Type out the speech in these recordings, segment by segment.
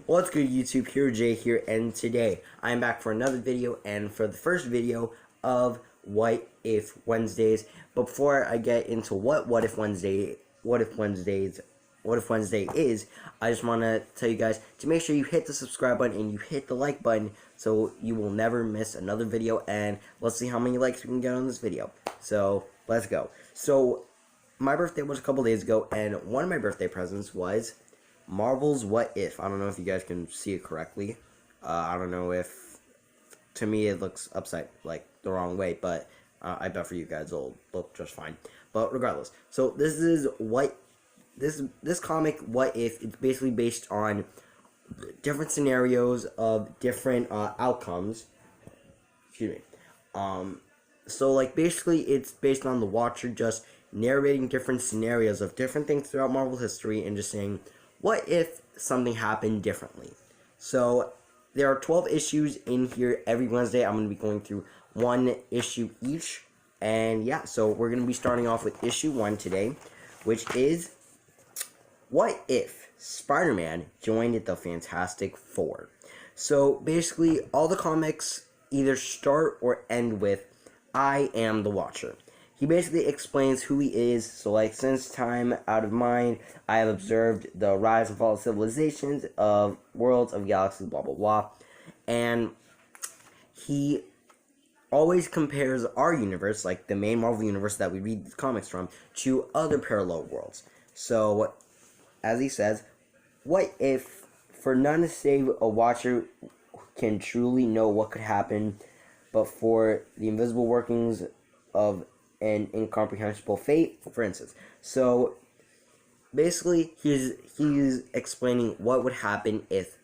What's good, YouTube? Here, Jay here, and today I'm back for another video, and for the first video of What If Wednesdays. But before I get into what If Wednesday is, I just want to tell you guys to make sure you hit the subscribe button and you hit the like button so you will never miss another video. And let's see how many likes we can get on this video. So let's go. So my birthday was a couple days ago, and one of my birthday presents was Marvel's What If. I don't know if you guys can see it correctly. I don't know if, to me, it looks upside, like, the wrong way, but I bet for you guys it'll look just fine. But regardless, so this is this comic, What If, it's basically based on different scenarios of different outcomes. Excuse me. So, like, basically, it's based on the Watcher just narrating different scenarios of different things throughout Marvel history and just saying, what if something happened differently? So, there are 12 issues in here. Every Wednesday, I'm going to be going through one issue each. And yeah, so we're going to be starting off with issue 1 today, which is, what if Spider-Man joined the Fantastic Four? So, basically, all the comics either start or end with, I am the Watcher. He basically explains who he is. So, like, since time out of mind, I have observed the rise and fall of civilizations, of worlds, of galaxies, blah, blah, blah. And he always compares our universe, like the main Marvel universe that we read the comics from, to other parallel worlds. So, as he says, what if, for none save a Watcher can truly know what could happen, but for the invisible workings of an incomprehensible fate, for instance. So, basically, he's explaining what would happen if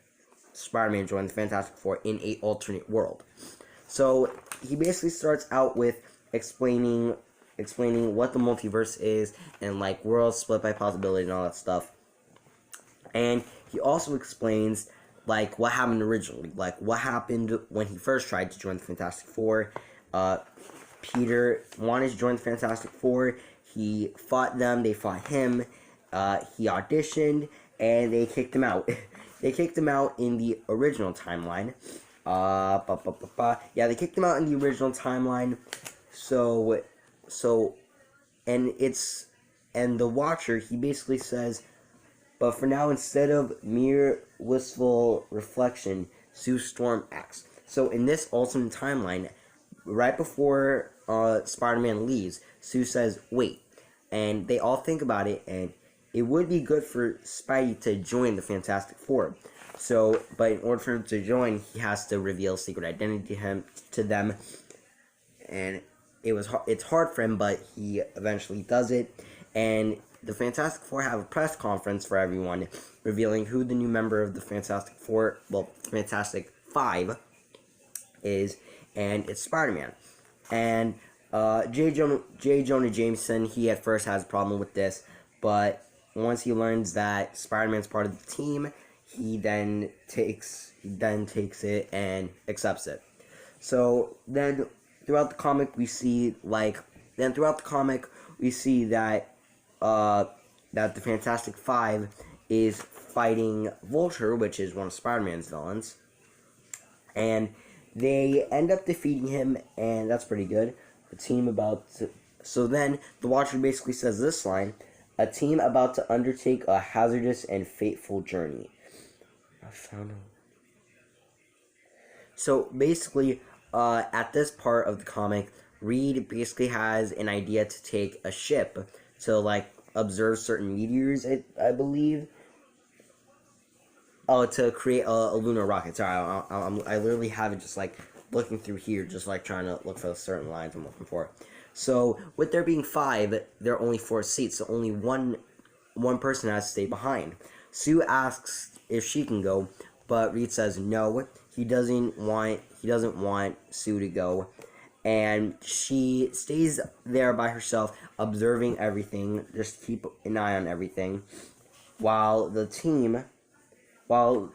Spider-Man joined the Fantastic Four in an alternate world. So, he basically starts out with explaining what the multiverse is, and, like, worlds split by possibility and all that stuff. And he also explains, like, what happened originally. Like, what happened when he first tried to join the Fantastic Four. Peter wanted to join the Fantastic Four. He fought them. They fought him. He auditioned, and they kicked him out. They kicked him out in the original timeline. Yeah, they kicked him out in the original timeline. So, and the Watcher, he basically says, but for now, instead of mere wistful reflection, Sue Storm acts. So, in this alternate timeline, right before Spider-Man leaves, Sue says, wait. And they all think about it, and it would be good for Spidey to join the Fantastic Four. So, but in order for him to join, he has to reveal secret identity to them. And it's hard for him, but he eventually does it. And the Fantastic Four have a press conference for everyone, revealing who the new member of the Fantastic Four, well, Fantastic Five, is, and it's Spider-Man. And J. Jonah Jameson, he at first has a problem with this, but once he learns that Spider-Man's part of the team, he then takes it and accepts it. So then throughout the comic we see that that the Fantastic Five is fighting Vulture, which is one of Spider-Man's villains, and they end up defeating him, and that's pretty good. So then the Watcher basically says this line: a team about to undertake a hazardous and fateful journey. So basically, at this part of the comic, Reed basically has an idea to take a ship to, like, observe certain meteors, I believe. Oh, to create a lunar rocket. Sorry, I literally have it just, like, looking through here, just, like, trying to look for the certain lines I'm looking for. So, with there being 5, there are only 4 seats, so only one person has to stay behind. Sue asks if she can go, but Reed says no. He doesn't want Sue to go, and she stays there by herself, observing everything, just keep an eye on everything, while the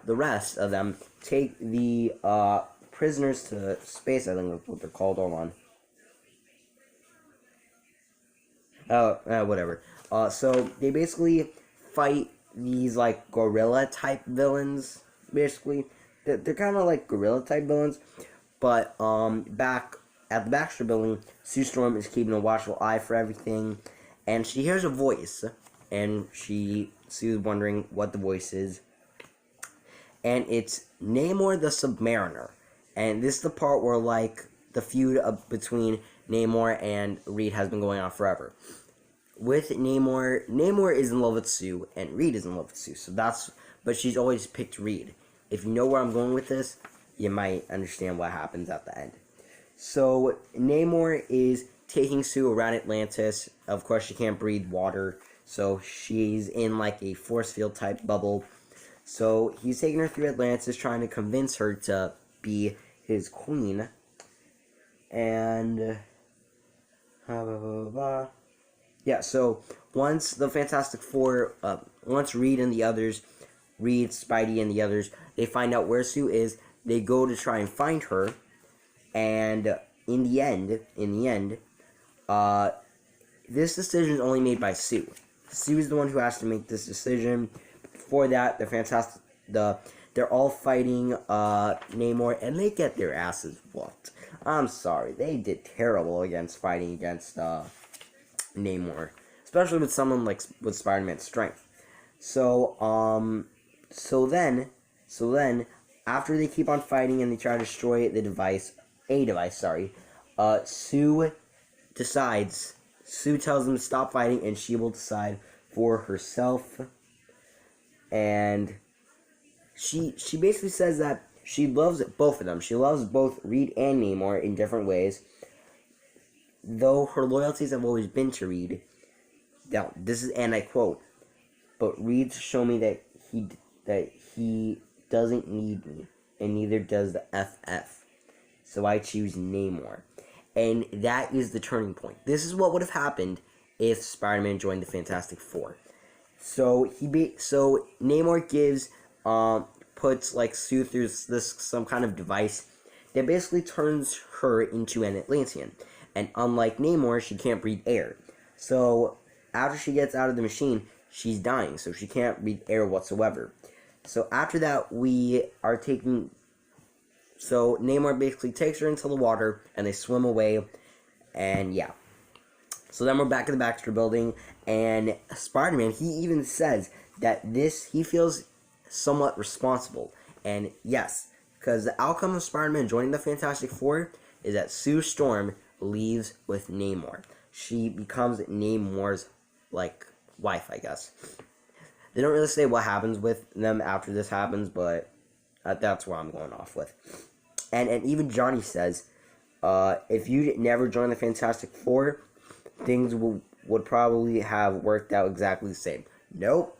rest of them take the prisoners to space. I think that's what they're called. Hold on. Whatever. So they basically fight these like gorilla type villains. Basically, they're kind of like gorilla type villains. But back at the Baxter building, Sue Storm is keeping a watchful eye for everything, and she hears a voice, and Sue's wondering what the voice is, and it's Namor the Submariner, and this is the part where like the feud between Namor and Reed has been going on forever. With Namor is in love with Sue, and Reed is in love with Sue. But she's always picked Reed. If you know where I'm going with this, you might understand what happens at the end. So Namor is taking Sue around Atlantis. Of course, she can't breathe water, so she's in like a force field type bubble. So he's taking her through Atlantis, trying to convince her to be his queen. And yeah, so once the Fantastic Four, once Reed, Spidey, and the others, they find out where Sue is, they go to try and find her, and in the end, this decision is only made by Sue. Sue is the one who has to make this decision. Before that, they're all fighting Namor, and they get their asses whooped. I'm sorry, they did terrible fighting against Namor, especially with someone like with Spider-Man's strength. So then, after they keep on fighting and they try to destroy a device, Sue tells them to stop fighting, and she will decide for herself. And she basically says that she loves both of them. She loves both Reed and Namor in different ways, though her loyalties have always been to Reed. Now, this is, and I quote, "But Reed's shown me that he doesn't need me, and neither does the FF. So I choose Namor." And that is the turning point. This is what would have happened if Spider-Man joined the Fantastic Four. So Namor puts like Sue through some kind of device that basically turns her into an Atlantean. And unlike Namor, she can't breathe air. So after she gets out of the machine, she's dying, so she can't breathe air whatsoever. So after that, so Namor basically takes her into the water, and they swim away, and yeah. So then we're back in the Baxter building, and Spider-Man, he even says that he feels somewhat responsible. And yes, because the outcome of Spider-Man joining the Fantastic Four is that Sue Storm leaves with Namor. She becomes Namor's, like, wife, I guess. They don't really say what happens with them after this happens, but that's where I'm going off with. And even Johnny says, if you never joined the Fantastic Four, things would probably have worked out exactly the same. Nope,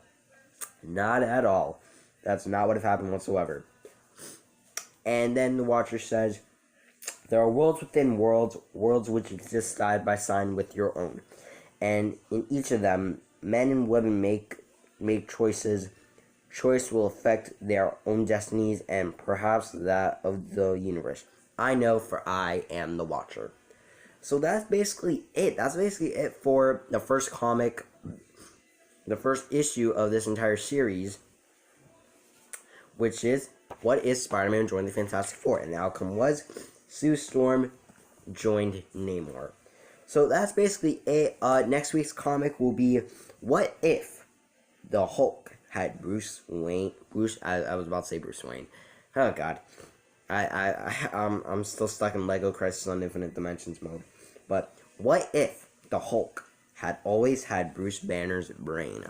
not at all. That's not what have happened whatsoever. And then the Watcher says, there are worlds within worlds, worlds which exist side by side with your own. And in each of them, men and women make choices. Choice will affect their own destinies and perhaps that of the universe. I know, for I am the Watcher. So that's basically it. That's basically it for the first comic, the first issue of this entire series, which is, what if Spider-Man joined the Fantastic Four? And the outcome was, Sue Storm joined Namor. So that's basically it. Next week's comic will be, what if the Hulk had Bruce Wayne? I was about to say Bruce Wayne. Oh God, I'm still stuck in Lego Crisis on Infinite Dimensions mode. But what if the Hulk had always had Bruce Banner's brain?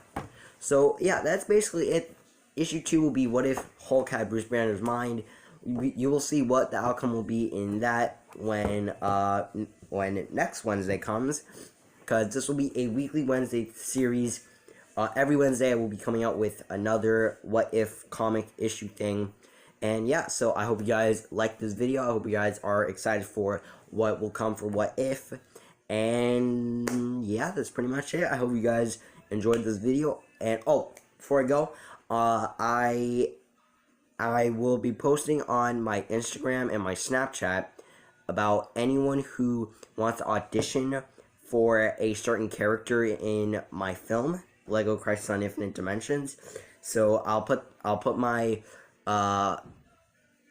So yeah, that's basically it. Issue 2 will be, what if Hulk had Bruce Banner's mind? You will see what the outcome will be in that when next Wednesday comes, because this will be a weekly Wednesday series. Every Wednesday I will be coming out with another what if comic issue thing. And yeah, so I hope you guys like this video. I hope you guys are excited for what will come for what if. And yeah, that's pretty much it. I hope you guys enjoyed this video. And oh, before I go, I will be posting on my Instagram and my Snapchat about anyone who wants to audition for a certain character in my film, Lego Crisis on Infinite Dimensions. So I'll put my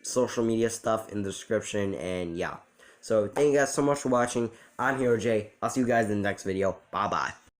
social media stuff in the description, and yeah. So thank you guys so much for watching. I'm Hero J. I'll see you guys in the next video. Bye bye.